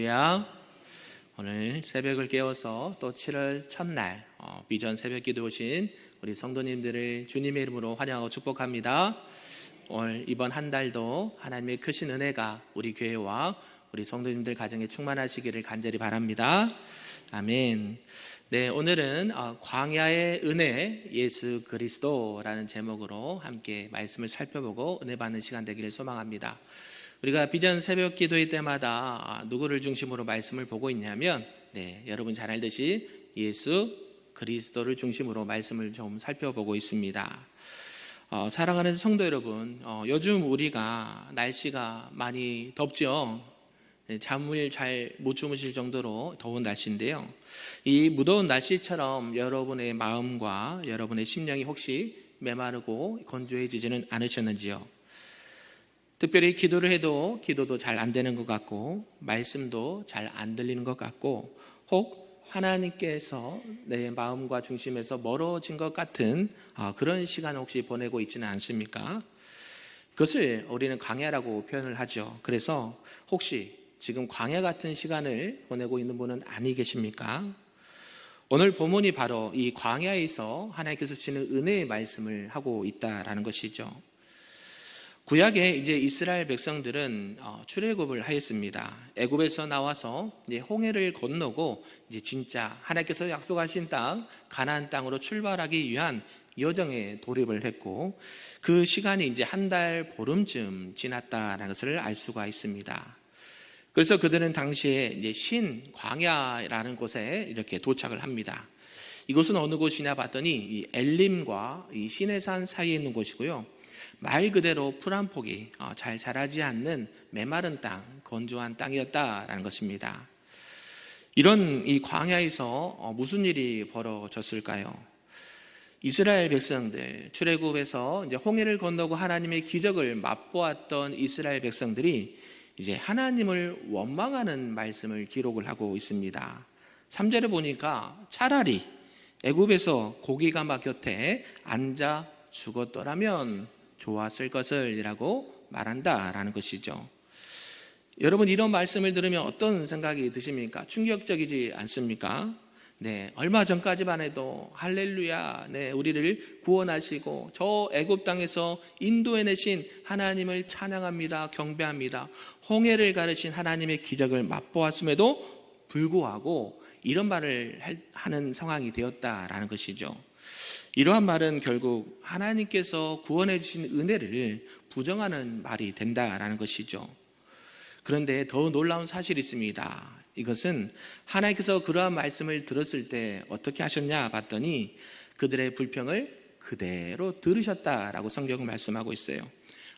할렐루야. 오늘 새벽을 깨워서 또 7월 첫날 비전 새벽 기도 오신 우리 성도님들을 주님의 이름으로 환영하고 축복합니다. 오늘 이번 한 달도 하나님의 크신 은혜가 우리 교회와 우리 성도님들 가정에 충만하시기를 간절히 바랍니다. 아멘. 네, 오늘은 광야의 은혜 예수 그리스도라는 제목으로 함께 말씀을 살펴보고 은혜 받는 시간 되기를 소망합니다. 우리가 비전 새벽 기도회 때마다 누구를 중심으로 말씀을 보고 있냐면 여러분 잘 알듯이 예수 그리스도를 중심으로 말씀을 좀 살펴보고 있습니다. 사랑하는 성도 여러분, 요즘 우리가 날씨가 많이 덥죠. 잠을 잘 못 주무실 정도로 더운 날씨인데요, 이 무더운 날씨처럼 여러분의 마음과 여러분의 심령이 혹시 메마르고 건조해지지는 않으셨는지요? 특별히 기도를 해도 기도도 잘 안 되는 것 같고 말씀도 잘 안 들리는 것 같고 혹 하나님께서 내 마음과 중심에서 멀어진 것 같은 그런 시간 혹시 보내고 있지는 않습니까? 그것을 우리는 광야라고 표현을 하죠. 그래서 혹시 지금 광야 같은 시간을 보내고 있는 분은 아니 계십니까? 오늘 본문이 바로 이 광야에서 하나님께서 주시는 은혜의 말씀을 하고 있다라는 것이죠. 구약에 이제 이스라엘 백성들은 출애굽을 하였습니다. 애굽에서 나와서 이제 홍해를 건너고 이제 진짜 하나님께서 약속하신 땅 가나안 땅으로 출발하기 위한 여정에 돌입을 했고, 그 시간이 이제 한 달 보름쯤 지났다는 것을 알 수가 있습니다. 그래서 그들은 당시에 이제 신 광야라는 곳에 이렇게 도착을 합니다. 이곳은 어느 곳이냐 봤더니 이 엘림과 이 시내산 사이에 있는 곳이고요, 말 그대로 풀 한 폭이 잘 자라지 않는 메마른 땅, 건조한 땅이었다라는 것입니다. 이런 이 광야에서 무슨 일이 벌어졌을까요? 이스라엘 백성들, 출애굽에서 이제 홍해를 건너고 하나님의 기적을 맛보았던 이스라엘 백성들이 이제 하나님을 원망하는 말씀을 기록을 하고 있습니다. 3절에 보니까 차라리 애굽에서 고기가 막 곁에 앉아 죽었더라면 좋았을 것을 이라고 말한다라는 것이죠. 여러분, 이런 말씀을 들으면 어떤 생각이 드십니까? 충격적이지 않습니까? 얼마 전까지만 해도 할렐루야, 우리를 구원하시고 저 애굽 땅에서 인도해내신 하나님을 찬양합니다, 경배합니다, 홍해를 가르신 하나님의 기적을 맛보았음에도 불구하고 이런 말을 하는 상황이 되었다라는 것이죠. 이러한 말은 결국 하나님께서 구원해 주신 은혜를 부정하는 말이 된다라는 것이죠. 그런데 더 놀라운 사실이 있습니다. 이것은 하나님께서 그러한 말씀을 들었을 때 어떻게 하셨냐 봤더니 그들의 불평을 그대로 들으셨다라고 성경은 말씀하고 있어요.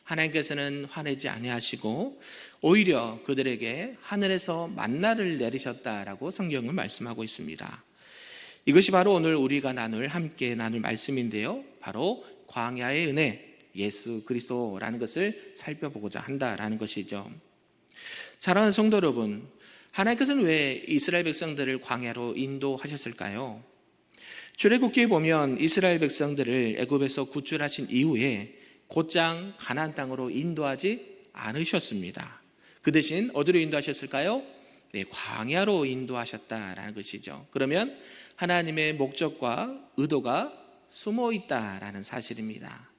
하나님께서는 화내지 아니하시고 오히려 그들에게 하늘에서 만나를 내리셨다라고 성경은 말씀하고 있습니다. 이것이 바로 오늘 우리가 함께 나눌 말씀인데요, 바로 광야의 은혜 예수 그리스도라는 것을 살펴보고자 한다라는 것이죠. 사랑하는 성도 여러분, 하나님께서는 왜 이스라엘 백성들을 광야로 인도하셨을까요? 출애굽기에 보면 이스라엘 백성들을 애굽에서 구출하신 이후에 곧장 가나안 땅으로 인도하지 않으셨습니다. 그 대신 어디로 인도하셨을까요? 광야로 인도하셨다라는 것이죠. 그러면 하나님의 목적과 의도가 숨어 있다라는 사실입니다.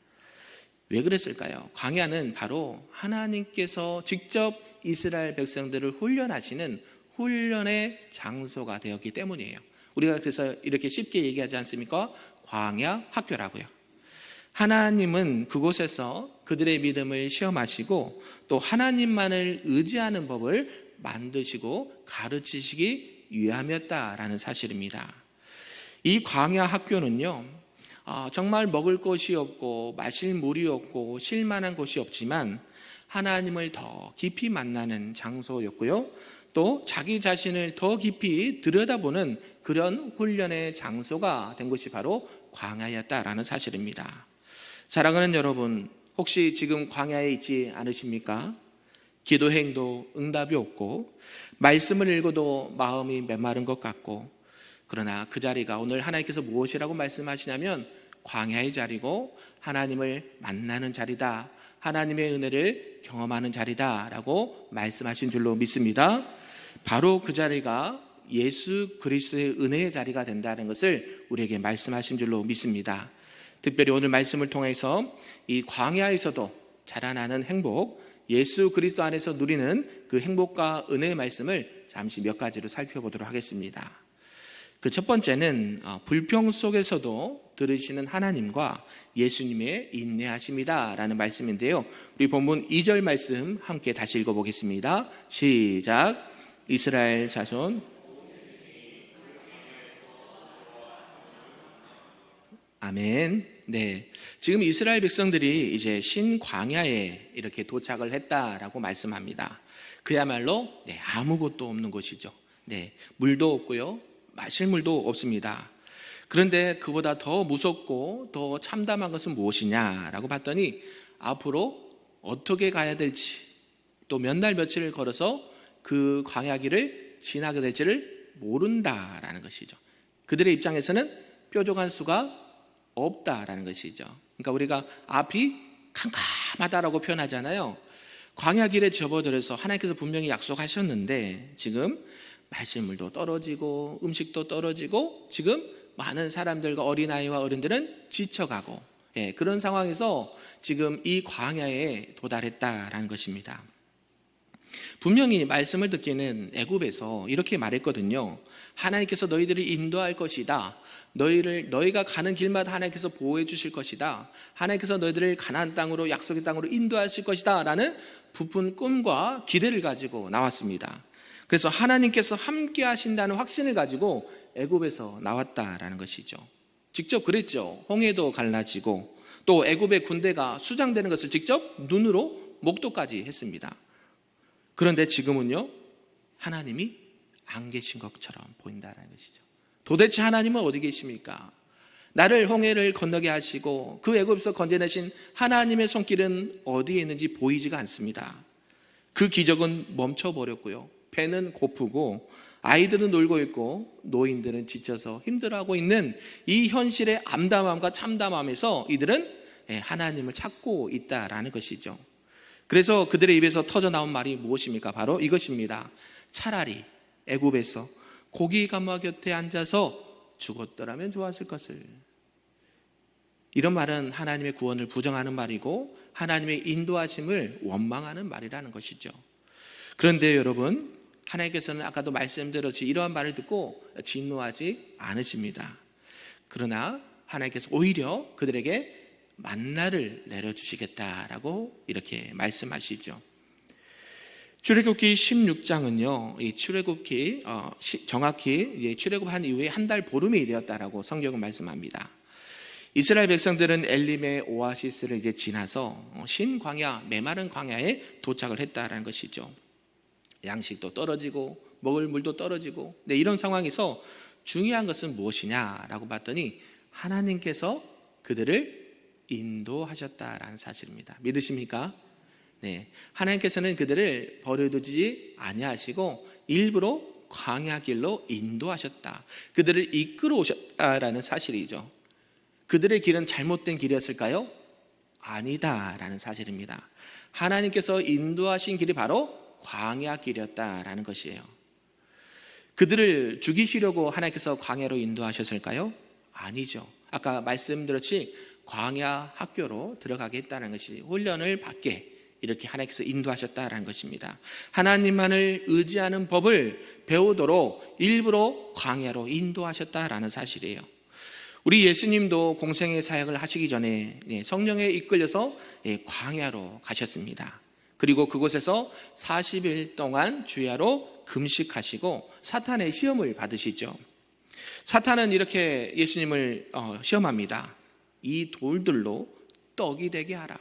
왜 그랬을까요? 광야는 바로 하나님께서 직접 이스라엘 백성들을 훈련하시는 훈련의 장소가 되었기 때문이에요. 우리가 그래서 이렇게 쉽게 얘기하지 않습니까? 광야 학교라고요. 하나님은 그곳에서 그들의 믿음을 시험하시고 또 하나님만을 의지하는 법을 만드시고 가르치시기 위함이었다라는 사실입니다. 이 광야 학교는요, 정말 먹을 것이 없고 마실 물이 없고 쉴 만한 곳이 없지만 하나님을 더 깊이 만나는 장소였고요, 또 자기 자신을 더 깊이 들여다보는 그런 훈련의 장소가 된 것이 바로 광야였다라는 사실입니다. 사랑하는 여러분, 혹시 지금 광야에 있지 않으십니까? 기도행도 응답이 없고 말씀을 읽어도 마음이 메마른 것 같고, 그러나 그 자리가 오늘 하나님께서 무엇이라고 말씀하시냐면 광야의 자리고 하나님을 만나는 자리다, 하나님의 은혜를 경험하는 자리다 라고 말씀하신 줄로 믿습니다. 바로 그 자리가 예수 그리스도의 은혜의 자리가 된다는 것을 우리에게 말씀하신 줄로 믿습니다. 특별히 오늘 말씀을 통해서 이 광야에서도 자라나는 행복, 예수 그리스도 안에서 누리는 그 행복과 은혜의 말씀을 잠시 몇 가지로 살펴보도록 하겠습니다. 그 첫 번째는 불평 속에서도 들으시는 하나님과 예수님의 인내하심이다 라는 말씀인데요, 우리 본문 2절 말씀 함께 다시 읽어보겠습니다. 시작. 이스라엘 자손. 아멘. 네, 지금 이스라엘 백성들이 이제 신광야에 이렇게 도착을 했다라고 말씀합니다. 그야말로 아무것도 없는 곳이죠. 물도 없고요, 마실 물도 없습니다. 그런데 그보다 더 무섭고 더 참담한 것은 무엇이냐라고 봤더니 앞으로 어떻게 가야 될지, 또 몇 날 며칠을 걸어서 그 광야길을 지나게 될지를 모른다라는 것이죠. 그들의 입장에서는 뾰족한 수가 없다라는 것이죠. 그러니까 우리가 앞이 캄캄하다라고 표현하잖아요. 광야길에 접어들어서 하나님께서 분명히 약속하셨는데 지금 마실 물도 떨어지고 음식도 떨어지고 지금 많은 사람들과 어린아이와 어른들은 지쳐가고, 그런 상황에서 지금 이 광야에 도달했다라는 것입니다. 분명히 말씀을 듣기는 애굽에서 이렇게 말했거든요. 하나님께서 너희들을 인도할 것이다. 너희가 가는 길마다 하나님께서 보호해 주실 것이다. 하나님께서 너희들을 가나안 땅으로, 약속의 땅으로 인도하실 것이다 라는 부푼 꿈과 기대를 가지고 나왔습니다. 그래서 하나님께서 함께 하신다는 확신을 가지고 애굽에서 나왔다라는 것이죠. 직접 그랬죠. 홍해도 갈라지고 또 애굽의 군대가 수장되는 것을 직접 눈으로 목도까지 했습니다. 그런데 지금은요, 하나님이 안 계신 것처럼 보인다는 것이죠. 도대체 하나님은 어디 계십니까? 나를 홍해를 건너게 하시고 그 애굽에서 건져내신 하나님의 손길은 어디에 있는지 보이지가 않습니다. 그 기적은 멈춰버렸고요, 배는 고프고 아이들은 놀고 있고 노인들은 지쳐서 힘들어하고 있는 이 현실의 암담함과 참담함에서 이들은 하나님을 찾고 있다라는 것이죠. 그래서 그들의 입에서 터져나온 말이 무엇입니까? 바로 이것입니다. 차라리 애굽에서 고기 가마 곁에 앉아서 죽었더라면 좋았을 것을. 이런 말은 하나님의 구원을 부정하는 말이고 하나님의 인도하심을 원망하는 말이라는 것이죠. 그런데 여러분, 하나님께서는 아까도 말씀드렸듯이 이러한 말을 듣고 진노하지 않으십니다. 그러나 하나님께서 오히려 그들에게 만나를 내려주시겠다라고 이렇게 말씀하시죠. 출애굽기 16장은요, 이 출애굽기 정확히 출애굽한 이후에 한 달 보름이 되었다라고 성경은 말씀합니다. 이스라엘 백성들은 엘림의 오아시스를 이제 지나서 신광야, 메마른 광야에 도착을 했다라는 것이죠. 양식도 떨어지고 먹을 물도 떨어지고, 이런 상황에서 중요한 것은 무엇이냐라고 봤더니 하나님께서 그들을 인도하셨다라는 사실입니다. 믿으십니까? 하나님께서는 그들을 버려두지 아니하시고 일부러 광야길로 인도하셨다. 그들을 이끌어 오셨다라는 사실이죠. 그들의 길은 잘못된 길이었을까요? 아니다라는 사실입니다. 하나님께서 인도하신 길이 바로 광야길이었다라는 것이에요. 그들을 죽이시려고 하나님께서 광야로 인도하셨을까요? 아니죠. 아까 말씀드렸지, 광야 학교로 들어가게 했다는 것이, 훈련을 받게 이렇게 하나님께서 인도하셨다라는 것입니다. 하나님만을 의지하는 법을 배우도록 일부러 광야로 인도하셨다라는 사실이에요. 우리 예수님도 공생의 사역을 하시기 전에 성령에 이끌려서 광야로 가셨습니다. 그리고 그곳에서 40일 동안 주야로 금식하시고 사탄의 시험을 받으시죠. 사탄은 이렇게 예수님을 시험합니다. 이 돌들로 떡이 되게 하라.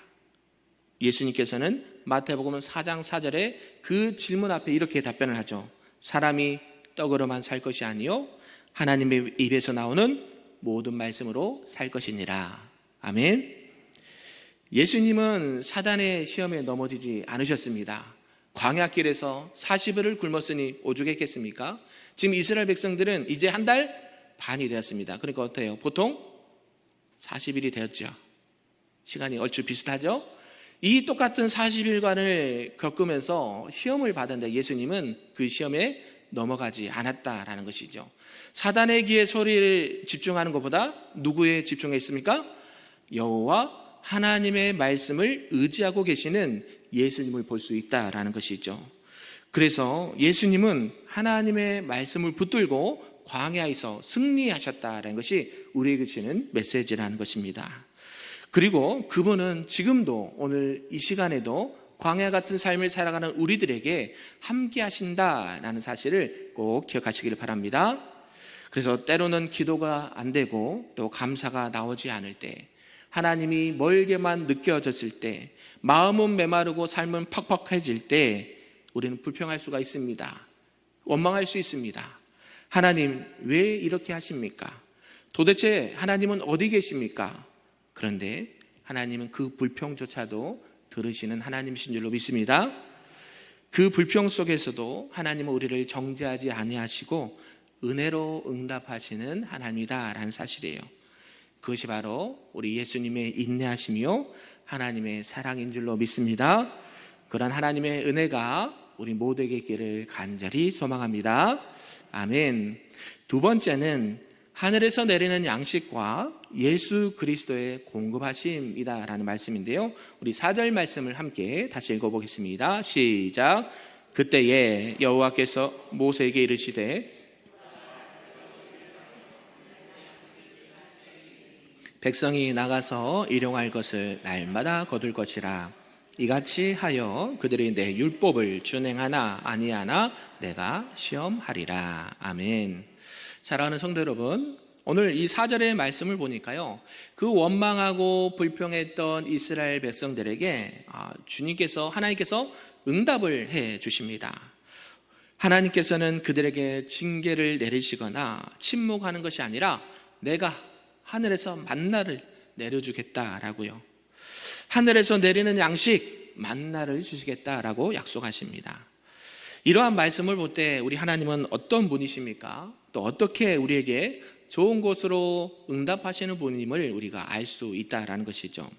예수님께서는 마태복음 4장 4절에 그 질문 앞에 이렇게 답변을 하죠. 사람이 떡으로만 살 것이 아니요 하나님의 입에서 나오는 모든 말씀으로 살 것이니라. 아멘. 예수님은 사단의 시험에 넘어지지 않으셨습니다. 광야길에서 40일을 굶었으니 오죽했겠습니까? 지금 이스라엘 백성들은 이제 한 달 반이 되었습니다. 그러니까 어때요? 보통 40일이 되었죠. 시간이 얼추 비슷하죠? 이 똑같은 40일간을 겪으면서 시험을 받았는데 예수님은 그 시험에 넘어가지 않았다라는 것이죠. 사단의 귀에 소리를 집중하는 것보다 누구에 집중했습니까? 여호와 하나님의 말씀을 의지하고 계시는 예수님을 볼 수 있다라는 것이죠. 그래서 예수님은 하나님의 말씀을 붙들고 광야에서 승리하셨다라는 것이 우리에게 주는 메시지라는 것입니다. 그리고 그분은 지금도 오늘 이 시간에도 광야 같은 삶을 살아가는 우리들에게 함께 하신다라는 사실을 꼭 기억하시길 바랍니다. 그래서 때로는 기도가 안 되고 또 감사가 나오지 않을 때, 하나님이 멀게만 느껴졌을 때, 마음은 메마르고 삶은 팍팍해질 때 우리는 불평할 수가 있습니다. 원망할 수 있습니다. 하나님 왜 이렇게 하십니까? 도대체 하나님은 어디 계십니까? 그런데 하나님은 그 불평조차도 들으시는 하나님이신 줄로 믿습니다. 그 불평 속에서도 하나님은 우리를 정죄하지 아니하시고 은혜로 응답하시는 하나님이다라는 사실이에요. 그것이 바로 우리 예수님의 인내하심이요 하나님의 사랑인 줄로 믿습니다. 그런 하나님의 은혜가 우리 모두에게 있기를 간절히 소망합니다. 아멘. 두 번째는 하늘에서 내리는 양식과 예수 그리스도의 공급하심이다라는 말씀인데요, 우리 4절 말씀을 함께 다시 읽어보겠습니다. 시작. 그때에 여호와께서 모세에게 이르시되 백성이 나가서 일용할 것을 날마다 거둘 것이라. 이같이 하여 그들이 내 율법을 준행하나 아니하나 내가 시험하리라. 아멘. 사랑하는 성도 여러분, 오늘 이 4절의 말씀을 보니까요, 그 원망하고 불평했던 이스라엘 백성들에게 하나님께서 응답을 해 주십니다. 하나님께서는 그들에게 징계를 내리시거나 침묵하는 것이 아니라 내가 하늘에서 만나를 내려주겠다라고요. 하늘에서 내리는 양식 만나를 주시겠다라고 약속하십니다. 이러한 말씀을 볼 때 우리 하나님은 어떤 분이십니까? 또 어떻게 우리에게 좋은 곳으로 응답하시는 분임을 우리가 알 수 있다라는 것이죠.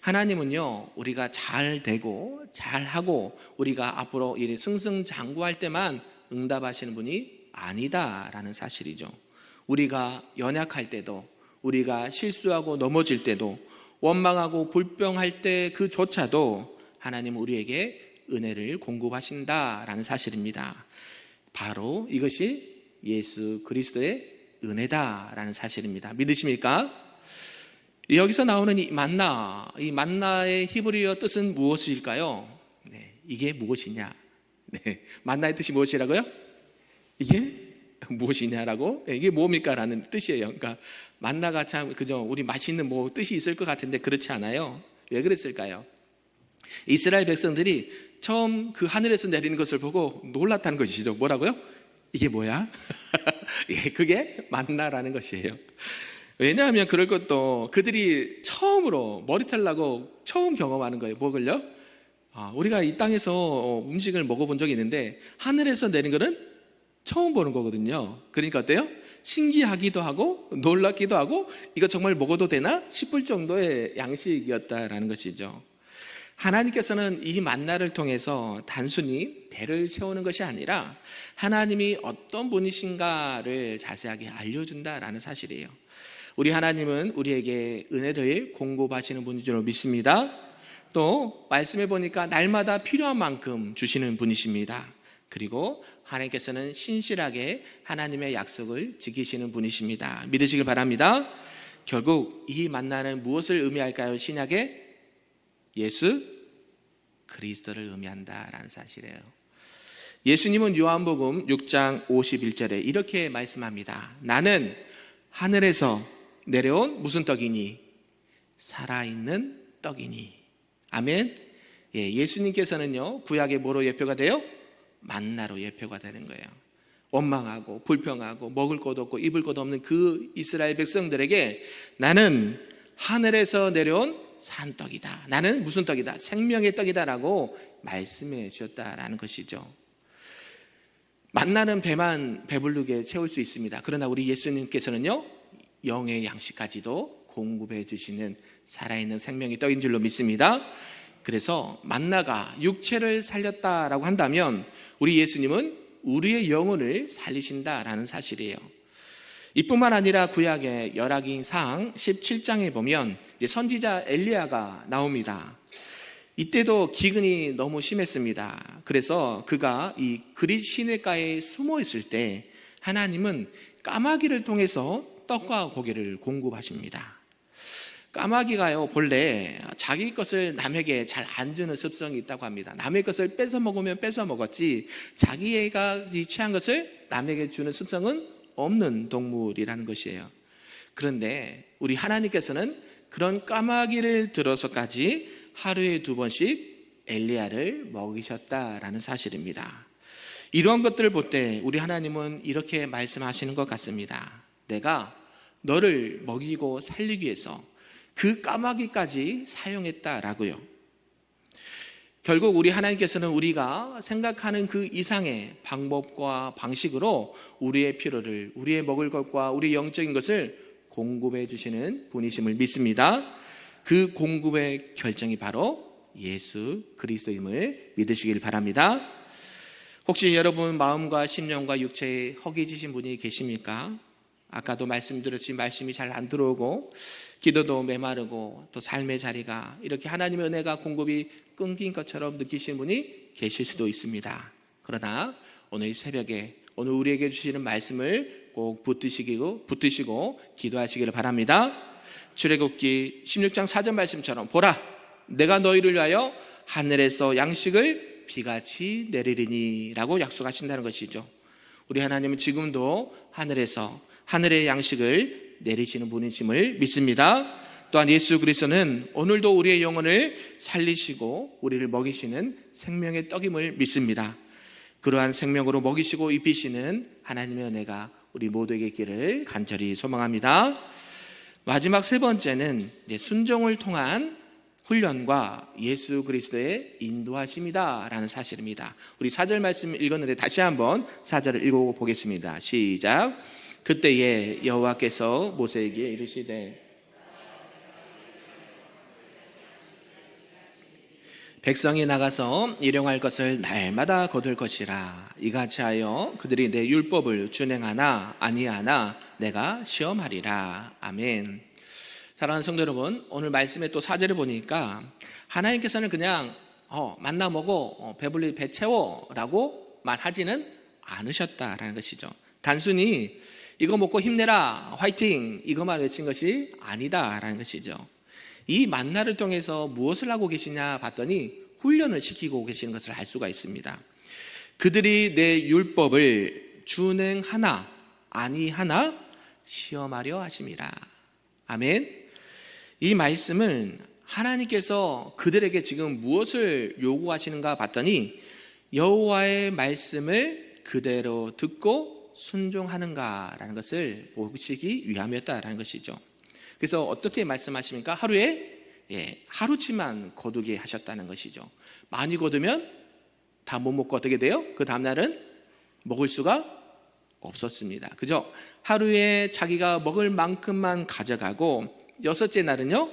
하나님은요, 우리가 잘 되고 잘하고 우리가 앞으로 일이 승승장구할 때만 응답하시는 분이 아니다라는 사실이죠. 우리가 연약할 때도, 우리가 실수하고 넘어질 때도, 원망하고 불평할 때 그조차도 하나님은 우리에게 은혜를 공급하신다라는 사실입니다. 바로 이것이 예수 그리스도의 은혜다라는 사실입니다. 믿으십니까? 여기서 나오는 이 만나의 히브리어 뜻은 무엇일까요? 네, 이게 무엇이냐? 네, 만나의 뜻이 무엇이라고요? 이게 무엇이냐라고? 네, 이게 뭡니까? 라는 뜻이에요. 그러니까 만나가 참 그죠? 우리 맛있는 뜻이 있을 것 같은데 그렇지 않아요. 왜 그랬을까요? 이스라엘 백성들이 처음 그 하늘에서 내리는 것을 보고 놀랐다는 것이죠. 뭐라고요? 이게 뭐야? 예, 그게 만나라는 것이에요. 왜냐하면 그럴 것도 그들이 처음으로 머리털 나고 처음 경험하는 거예요. 뭐걸요? 우리가 이 땅에서 음식을 먹어본 적이 있는데 하늘에서 내린 거는 처음 보는 거거든요. 그러니까 어때요? 신기하기도 하고 놀랍기도 하고 이거 정말 먹어도 되나 싶을 정도의 양식이었다라는 것이죠. 하나님께서는 이 만나를 통해서 단순히 배를 채우는 것이 아니라 하나님이 어떤 분이신가를 자세하게 알려준다라는 사실이에요. 우리 하나님은 우리에게 은혜를 공급하시는 분인 줄 믿습니다. 또 말씀해 보니까 날마다 필요한 만큼 주시는 분이십니다. 그리고 하나님께서는 신실하게 하나님의 약속을 지키시는 분이십니다. 믿으시길 바랍니다. 결국 이 만나는 무엇을 의미할까요? 신약에 예수 그리스도를 의미한다라는 사실이에요. 예수님은 요한복음 6장 51절에 이렇게 말씀합니다. 나는 하늘에서 내려온 무슨 떡이니? 살아있는 떡이니. 아멘. 예수님께서는요, 구약의 뭐로 예표가 돼요? 만나로 예표가 되는 거예요. 원망하고 불평하고 먹을 것 없고 입을 것 없는 그 이스라엘 백성들에게 나는 하늘에서 내려온 산떡이다. 나는 무슨 떡이다? 생명의 떡이다라고 말씀해 주셨다라는 것이죠. 만나는 배만 배부르게 채울 수 있습니다. 그러나 우리 예수님께서는요, 영의 양식까지도 공급해 주시는 살아있는 생명의 떡인 줄로 믿습니다. 그래서 만나가 육체를 살렸다라고 한다면 우리 예수님은 우리의 영혼을 살리신다라는 사실이에요. 이뿐만 아니라 구약의 열왕기상 17장에 보면 이제 선지자 엘리야가 나옵니다. 이때도 기근이 너무 심했습니다. 그래서 그가 이 그릿 시내가에 숨어 있을 때 하나님은 까마귀를 통해서 떡과 고기를 공급하십니다. 까마귀가요, 본래 자기 것을 남에게 잘 안 주는 습성이 있다고 합니다. 남의 것을 뺏어 먹으면 뺏어 먹었지 자기가 취한 것을 남에게 주는 습성은 없는 동물이라는 것이에요. 그런데 우리 하나님께서는 그런 까마귀를 들어서까지 하루에 2번씩 엘리야를 먹이셨다라는 사실입니다. 이러한 것들을 볼 때 우리 하나님은 이렇게 말씀하시는 것 같습니다. 내가 너를 먹이고 살리기 위해서 그 까마귀까지 사용했다라고요. 결국 우리 하나님께서는 우리가 생각하는 그 이상의 방법과 방식으로 우리의 필요를, 우리의 먹을 것과 우리 영적인 것을 공급해 주시는 분이심을 믿습니다. 그 공급의 결정이 바로 예수 그리스도임을 믿으시길 바랍니다. 혹시 여러분 마음과 심령과 육체에 허기지신 분이 계십니까? 아까도 말씀드렸지만 말씀이 잘 안 들어오고 기도도 메마르고 또 삶의 자리가 이렇게 하나님의 은혜가 공급이 끊긴 것처럼 느끼시는 분이 계실 수도 있습니다. 그러나 오늘 이 새벽에 오늘 우리에게 주시는 말씀을 꼭 붙드시고 기도하시기를 바랍니다. 출애굽기 16장 4절 말씀처럼 보라 내가 너희를 위하여 하늘에서 양식을 비같이 내리리니 라고 약속하신다는 것이죠. 우리 하나님은 지금도 하늘에서 하늘의 양식을 내리시는 분이심을 믿습니다. 또한 예수 그리스도는 오늘도 우리의 영혼을 살리시고 우리를 먹이시는 생명의 떡임을 믿습니다. 그러한 생명으로 먹이시고 입히시는 하나님의 은혜가 우리 모두에게 있기를 간절히 소망합니다. 마지막 3번째는 순종을 통한 훈련과 예수 그리스도의 인도하심이다 라는 사실입니다. 우리 4절 말씀 읽었는데 다시 한번 4절을 읽어보겠습니다. 시작. 그때에 여호와께서 모세에게 이르시되 백성이 나가서 일용할 것을 날마다 거둘 것이라. 이같이 하여 그들이 내 율법을 준행하나 아니하나 내가 시험하리라. 아멘. 사랑하는 성도 여러분, 오늘 말씀에 또 4절을 보니까 하나님께서는 그냥 만나 먹어 배불리 배 채워 라고 말하지는 않으셨다라는 것이죠. 단순히 이거 먹고 힘내라 화이팅 이것만 외친 것이 아니다라는 것이죠. 이 만나를 통해서 무엇을 하고 계시냐 봤더니 훈련을 시키고 계시는 것을 알 수가 있습니다. 그들이 내 율법을 준행하나 아니하나 시험하려 하심이라. 아멘. 이 말씀은 하나님께서 그들에게 지금 무엇을 요구하시는가 봤더니 여호와의 말씀을 그대로 듣고 순종하는가라는 것을 보시기 위함이었다라는 것이죠. 그래서 어떻게 말씀하십니까? 하루에 하루치만 거두게 하셨다는 것이죠. 많이 거두면 다 못 먹고 어떻게 돼요? 그 다음날은 먹을 수가 없었습니다. 그죠? 하루에 자기가 먹을 만큼만 가져가고 6째 날은요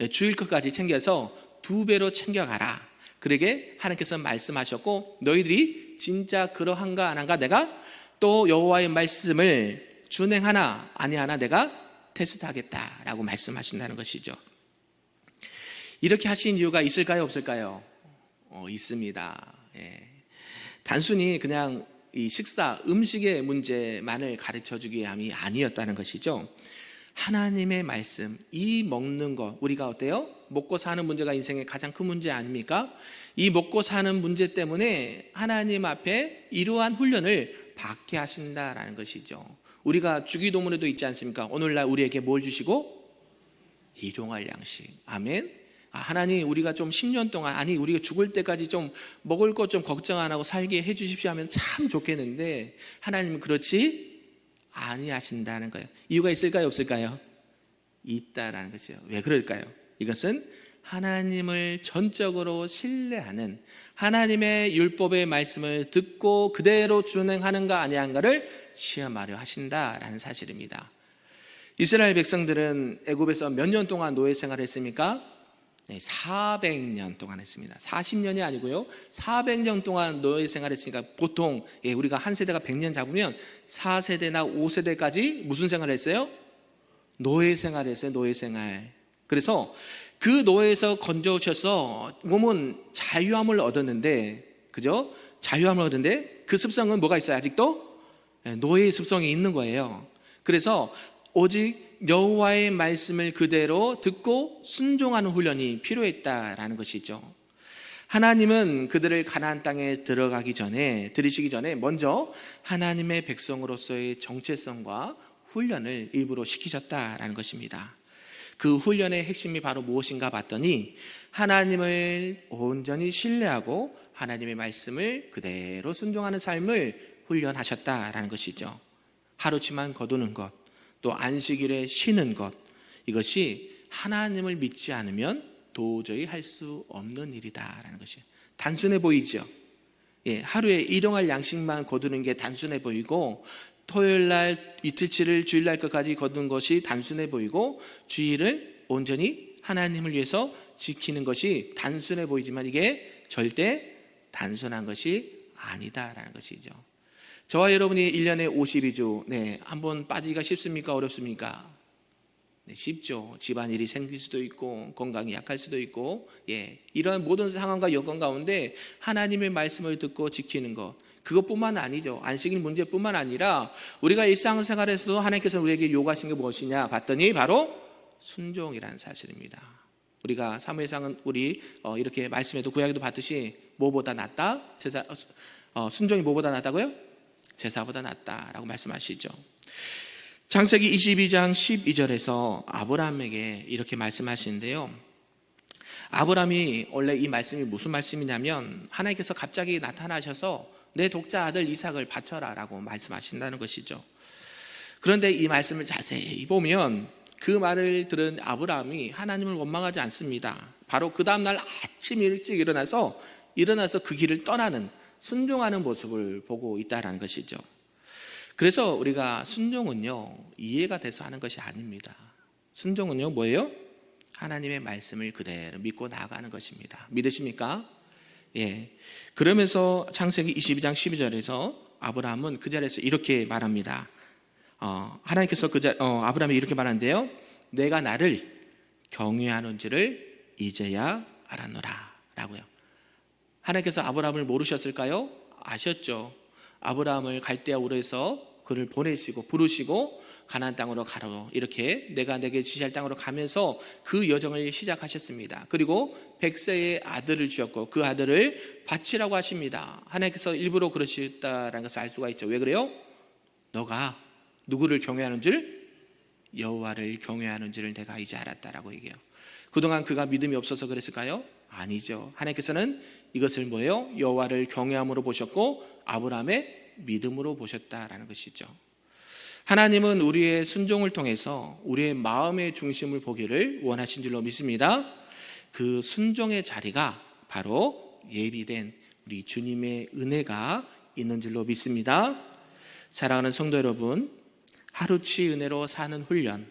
주일 것까지 챙겨서 2배로 챙겨가라. 그러게 하나님께서 말씀하셨고 너희들이 진짜 그러한가 안 한가 내가 또 여호와의 말씀을 준행하나 아니하나 내가 테스트하겠다라고 말씀하신다는 것이죠. 이렇게 하신 이유가 있을까요 없을까요? 있습니다. 단순히 그냥 이 음식의 문제만을 가르쳐주기 위함이 아니었다는 것이죠. 하나님의 말씀, 이 먹는 것, 우리가 어때요? 먹고 사는 문제가 인생의 가장 큰 문제 아닙니까? 이 먹고 사는 문제 때문에 하나님 앞에 이러한 훈련을 받게 하신다라는 것이죠. 우리가 주기도문에도 있지 않습니까? 오늘날 우리에게 뭘 주시고? 일용할 양식. 아멘. 하나님 우리가 좀 10년 동안 우리가 죽을 때까지 좀 먹을 것 좀 걱정 안 하고 살게 해 주십시오 하면 참 좋겠는데 하나님은 그렇지 아니하신다는 거예요. 이유가 있을까요 없을까요? 있다라는 것이에요. 왜 그럴까요? 이것은 하나님을 전적으로 신뢰하는 하나님의 율법의 말씀을 듣고 그대로 준행하는가 아니한가를 시험하려 하신다라는 사실입니다. 이스라엘 백성들은 애굽에서 몇 년 동안 노예 생활을 했습니까? 네, 400년 동안 했습니다. 40년이 아니고요. 400년 동안 노예 생활했으니까 보통 우리가 한 세대가 100년 잡으면 4세대나 5세대까지 무슨 생활을 했어요? 노예 생활을 했어요. 노예 생활. 그래서 그 노예에서 건져오셔서 몸은 자유함을 얻었는데, 그죠? 자유함을 얻었는데 그 습성은 뭐가 있어요? 아직도 노예의 습성이 있는 거예요. 그래서 오직 여호와의 말씀을 그대로 듣고 순종하는 훈련이 필요했다라는 것이죠. 하나님은 그들을 가나안 땅에 들이시기 전에 먼저 하나님의 백성으로서의 정체성과 훈련을 일부러 시키셨다라는 것입니다. 그 훈련의 핵심이 바로 무엇인가 봤더니 하나님을 온전히 신뢰하고 하나님의 말씀을 그대로 순종하는 삶을 훈련하셨다라는 것이죠. 하루치만 거두는 것, 또 안식일에 쉬는 것, 이것이 하나님을 믿지 않으면 도저히 할 수 없는 일이다라는 것이 단순해 보이죠. 하루에 일용할 양식만 거두는 게 단순해 보이고, 토요일날, 이틀치를 주일날 것까지 거둔 것이 단순해 보이고, 주일을 온전히 하나님을 위해서 지키는 것이 단순해 보이지만 이게 절대 단순한 것이 아니다라는 것이죠. 저와 여러분이 1년에 52주 한번 빠지기가 쉽습니까? 어렵습니까? 쉽죠. 집안일이 생길 수도 있고 건강이 약할 수도 있고 이런 모든 상황과 여건 가운데 하나님의 말씀을 듣고 지키는 것, 그것뿐만 아니죠. 안식일 문제뿐만 아니라 우리가 일상생활에서도 하나님께서 우리에게 요구하신 게 무엇이냐 봤더니 바로 순종이라는 사실입니다. 우리가 사무엘상은 우리 이렇게 말씀에도 구약에도 봤듯이 뭐보다 낫다? 순종이 뭐보다 낫다고요? 제사보다 낫다라고 말씀하시죠. 창세기 22장 12절에서 아브라함에게 이렇게 말씀하시는데요. 아브라함이 원래 이 말씀이 무슨 말씀이냐면 하나님께서 갑자기 나타나셔서 내 독자 아들 이삭을 바쳐라 라고 말씀하신다는 것이죠. 그런데 이 말씀을 자세히 보면 그 말을 들은 아브라함이 하나님을 원망하지 않습니다. 바로 그 다음날 아침 일찍 일어나서 그 길을 떠나는, 순종하는 모습을 보고 있다는 것이죠. 그래서 우리가 순종은요, 이해가 돼서 하는 것이 아닙니다. 순종은요 뭐예요? 하나님의 말씀을 그대로 믿고 나아가는 것입니다. 믿으십니까? 그러면서 창세기 22장 12절에서 아브라함은 그 자리에서 이렇게 말합니다. 하나님께서 아브라함이 이렇게 말하는데요, 내가 나를 경외하는 줄을 이제야 알았노라 라고요. 하나님께서 아브라함을 모르셨을까요? 아셨죠. 아브라함을 갈대아 우르에서 그를 보내시고 부르시고 가나안 땅으로 가라, 이렇게 내가 내게 지시할 땅으로 가면서 그 여정을 시작하셨습니다. 그리고 100세의 아들을 주었고 그 아들을 바치라고 하십니다. 하나님께서 일부러 그러셨다는 것을 알 수가 있죠. 왜 그래요? 너가 누구를 경외하는 줄? 여호와를 경외하는 줄을 내가 이제 알았다라고 얘기해요. 그동안 그가 믿음이 없어서 그랬을까요? 아니죠. 하나님께서는 이것을 뭐예요? 여호와를 경외함으로 보셨고 아브라함의 믿음으로 보셨다라는 것이죠. 하나님은 우리의 순종을 통해서 우리의 마음의 중심을 보기를 원하신 줄로 믿습니다. 그 순종의 자리가 바로 예비된 우리 주님의 은혜가 있는 줄로 믿습니다. 사랑하는 성도 여러분, 하루치 은혜로 사는 훈련,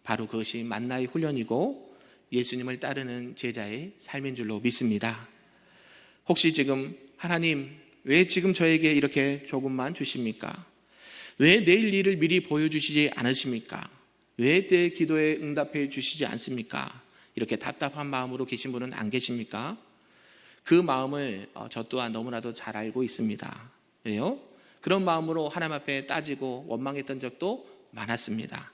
바로 그것이 만나의 훈련이고 예수님을 따르는 제자의 삶인 줄로 믿습니다. 혹시 지금 하나님 왜 지금 저에게 이렇게 조금만 주십니까? 왜 내일 일을 미리 보여주시지 않으십니까? 왜 내 기도에 응답해 주시지 않습니까? 이렇게 답답한 마음으로 계신 분은 안 계십니까? 그 마음을 저 또한 너무나도 잘 알고 있습니다. 왜요? 그런 마음으로 하나님 앞에 따지고 원망했던 적도 많았습니다.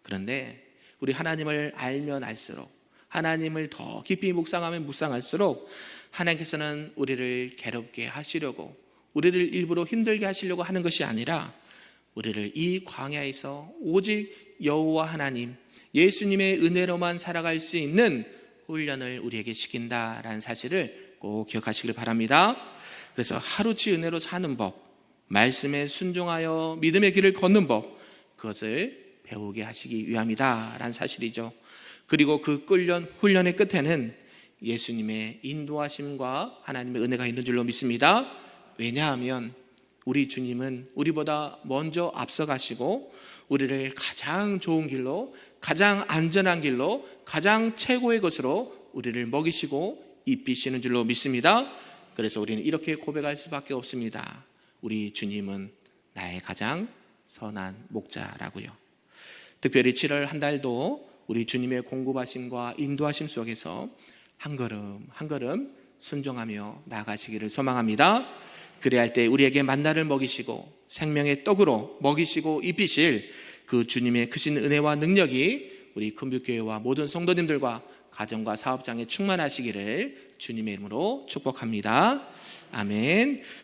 그런데 우리 하나님을 알면 알수록, 하나님을 더 깊이 묵상하면 묵상할수록 하나님께서는 우리를 괴롭게 하시려고, 우리를 일부러 힘들게 하시려고 하는 것이 아니라 우리를 이 광야에서 오직 여호와 하나님, 예수님의 은혜로만 살아갈 수 있는 훈련을 우리에게 시킨다라는 사실을 꼭 기억하시길 바랍니다. 그래서 하루치 은혜로 사는 법, 말씀에 순종하여 믿음의 길을 걷는 법, 그것을 배우게 하시기 위함이다 라는 사실이죠. 그리고 그 훈련의 끝에는 예수님의 인도하심과 하나님의 은혜가 있는 줄로 믿습니다. 왜냐하면 우리 주님은 우리보다 먼저 앞서가시고 우리를 가장 좋은 길로, 가장 안전한 길로, 가장 최고의 것으로 우리를 먹이시고 입히시는 줄로 믿습니다. 그래서 우리는 이렇게 고백할 수밖에 없습니다. 우리 주님은 나의 가장 선한 목자라고요. 특별히 7월 한 달도 우리 주님의 공급하심과 인도하심 속에서 한 걸음 한 걸음 순종하며 나아가시기를 소망합니다. 그래야 할 때 우리에게 만나를 먹이시고 생명의 떡으로 먹이시고 입히실 그 주님의 크신 은혜와 능력이 우리 금빛교회와 모든 성도님들과 가정과 사업장에 충만하시기를 주님의 이름으로 축복합니다. 아멘.